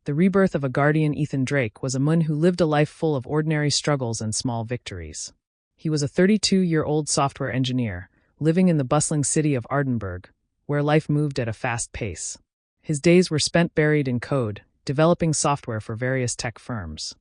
The rebirth of a guardian. Ethan Drake was a man who lived a life full of ordinary struggles and small victories. He was a 32-year-old software engineer, living in the bustling city of Ardenburg, where life moved at a fast pace. His days were spent buried in code, developing software for various tech firms.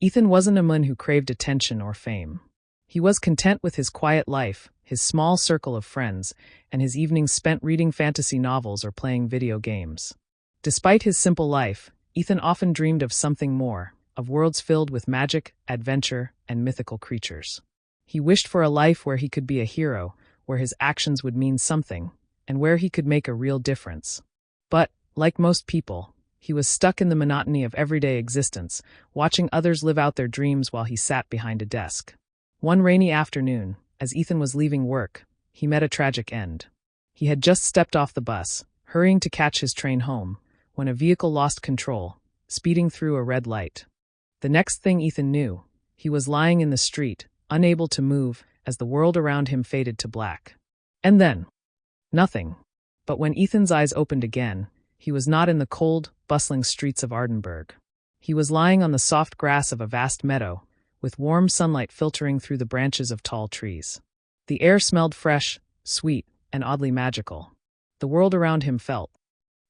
Ethan wasn't a man who craved attention or fame. He was content with his quiet life, his small circle of friends, and his evenings spent reading fantasy novels or playing video games. Despite his simple life, Ethan often dreamed of something more, of worlds filled with magic, adventure, and mythical creatures. He wished for a life where he could be a hero, where his actions would mean something, and where he could make a real difference. But, like most people, he was stuck in the monotony of everyday existence, watching others live out their dreams while he sat behind a desk. One rainy afternoon, as Ethan was leaving work, he met a tragic end. He had just stepped off the bus, hurrying to catch his train home, when a vehicle lost control, speeding through a red light. The next thing Ethan knew, he was lying in the street, unable to move, as the world around him faded to black. And then, nothing. But when Ethan's eyes opened again, he was not in the cold, bustling streets of Ardenburg. He was lying on the soft grass of a vast meadow, with warm sunlight filtering through the branches of tall trees. The air smelled fresh, sweet, and oddly magical. The world around him felt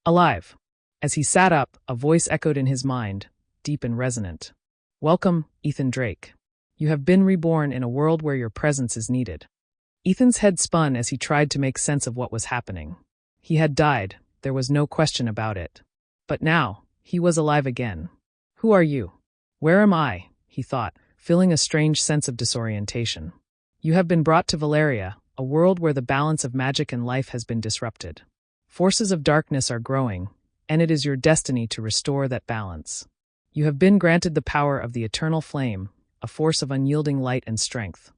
alive. As he sat up, a voice echoed in his mind, deep and resonant. "Welcome, Ethan Drake. You have been reborn in a world where your presence is needed." Ethan's head spun as he tried to make sense of what was happening. He had died, there was no question about it. But now, he was alive again. "Who are you? Where am I?" he thought, feeling a strange sense of disorientation. "You have been brought to Valeria, a world where the balance of magic and life has been disrupted. Forces of darkness are growing, and it is your destiny to restore that balance. You have been granted the power of the eternal flame, a force of unyielding light and strength."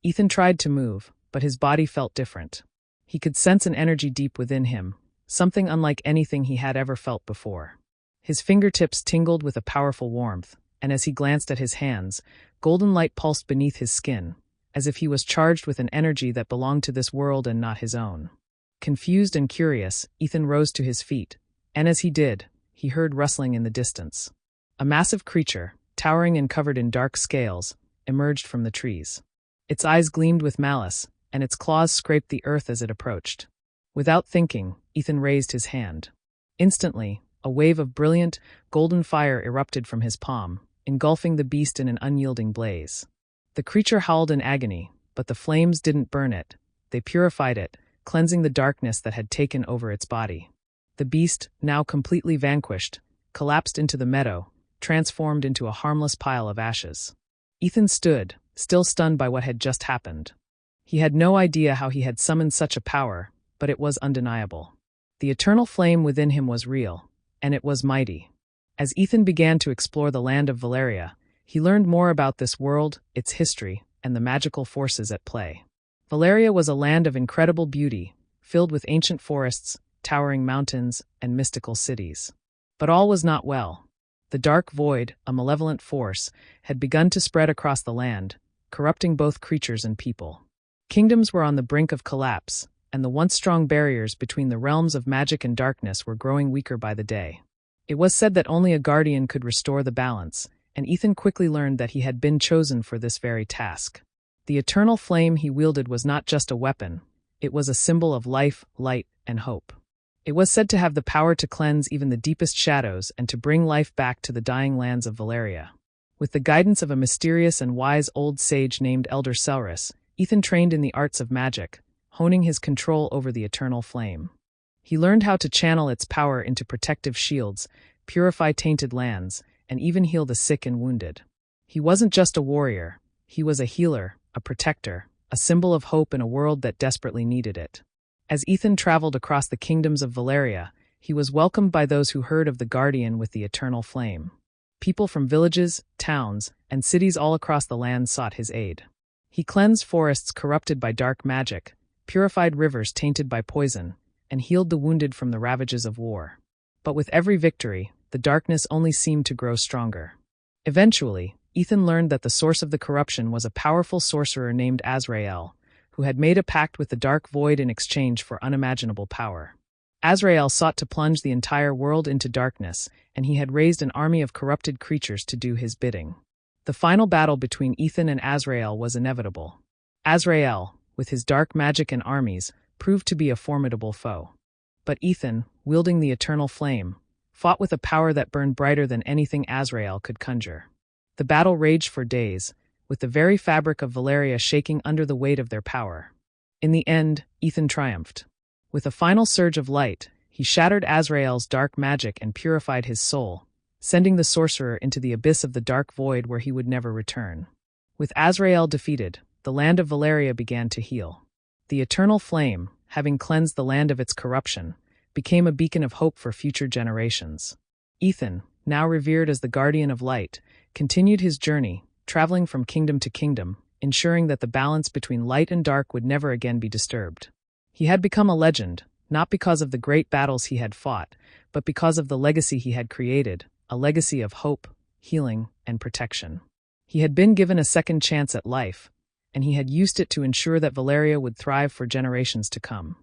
Ethan tried to move, but his body felt different. He could sense an energy deep within him, something unlike anything he had ever felt before. His fingertips tingled with a powerful warmth, and as he glanced at his hands, golden light pulsed beneath his skin, as if he was charged with an energy that belonged to this world and not his own. Confused and curious, Ethan rose to his feet, and as he did, he heard rustling in the distance. A massive creature, towering and covered in dark scales, emerged from the trees. Its eyes gleamed with malice, and its claws scraped the earth as it approached. Without thinking, Ethan raised his hand. Instantly, a wave of brilliant, golden fire erupted from his palm, engulfing the beast in an unyielding blaze. The creature howled in agony, but the flames didn't burn it. They purified it, cleansing the darkness that had taken over its body. The beast, now completely vanquished, collapsed into the meadow, transformed into a harmless pile of ashes. Ethan stood, still stunned by what had just happened. He had no idea how he had summoned such a power, but it was undeniable. The eternal flame within him was real, and it was mighty. As Ethan began to explore the land of Valeria, he learned more about this world, its history, and the magical forces at play. Valeria was a land of incredible beauty, filled with ancient forests, towering mountains, and mystical cities. But all was not well. The dark void, a malevolent force, had begun to spread across the land, corrupting both creatures and people. Kingdoms were on the brink of collapse, and the once strong barriers between the realms of magic and darkness were growing weaker by the day. It was said that only a guardian could restore the balance, and Ethan quickly learned that he had been chosen for this very task. The eternal flame he wielded was not just a weapon, it was a symbol of life, light, and hope. It was said to have the power to cleanse even the deepest shadows and to bring life back to the dying lands of Valeria. With the guidance of a mysterious and wise old sage named Elder Selrus, Ethan trained in the arts of magic, honing his control over the eternal flame. He learned how to channel its power into protective shields, purify tainted lands, and even heal the sick and wounded. He wasn't just a warrior, he was a healer, a protector, a symbol of hope in a world that desperately needed it. As Ethan traveled across the kingdoms of Valeria, he was welcomed by those who heard of the guardian with the eternal flame. People from villages, towns, and cities all across the land sought his aid. He cleansed forests corrupted by dark magic, purified rivers tainted by poison, and healed the wounded from the ravages of war. But with every victory, the darkness only seemed to grow stronger. Eventually, Ethan learned that the source of the corruption was a powerful sorcerer named Azrael, who had made a pact with the dark void in exchange for unimaginable power. Azrael sought to plunge the entire world into darkness, and he had raised an army of corrupted creatures to do his bidding. The final battle between Ethan and Azrael was inevitable. Azrael, with his dark magic and armies, proved to be a formidable foe. But Ethan, wielding the eternal flame, fought with a power that burned brighter than anything Azrael could conjure. The battle raged for days, with the very fabric of Valeria shaking under the weight of their power. In the end, Ethan triumphed. With a final surge of light, he shattered Azrael's dark magic and purified his soul, sending the sorcerer into the abyss of the dark void where he would never return. With Azrael defeated, the land of Valeria began to heal. The eternal flame, having cleansed the land of its corruption, became a beacon of hope for future generations. Ethan, now revered as the guardian of light, continued his journey, traveling from kingdom to kingdom, ensuring that the balance between light and dark would never again be disturbed. He had become a legend, not because of the great battles he had fought, but because of the legacy he had created, a legacy of hope, healing, and protection. He had been given a second chance at life, and he had used it to ensure that Valeria would thrive for generations to come.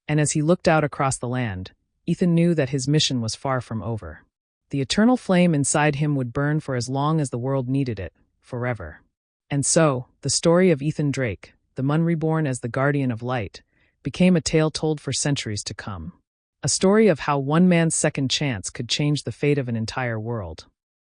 And as he looked out across the land, Ethan knew that his mission was far from over. The eternal flame inside him would burn for as long as the world needed it, forever. And so, the story of Ethan Drake, the Mun reborn as the guardian of light, became a tale told for centuries to come. A story of how one man's second chance could change the fate of an entire world.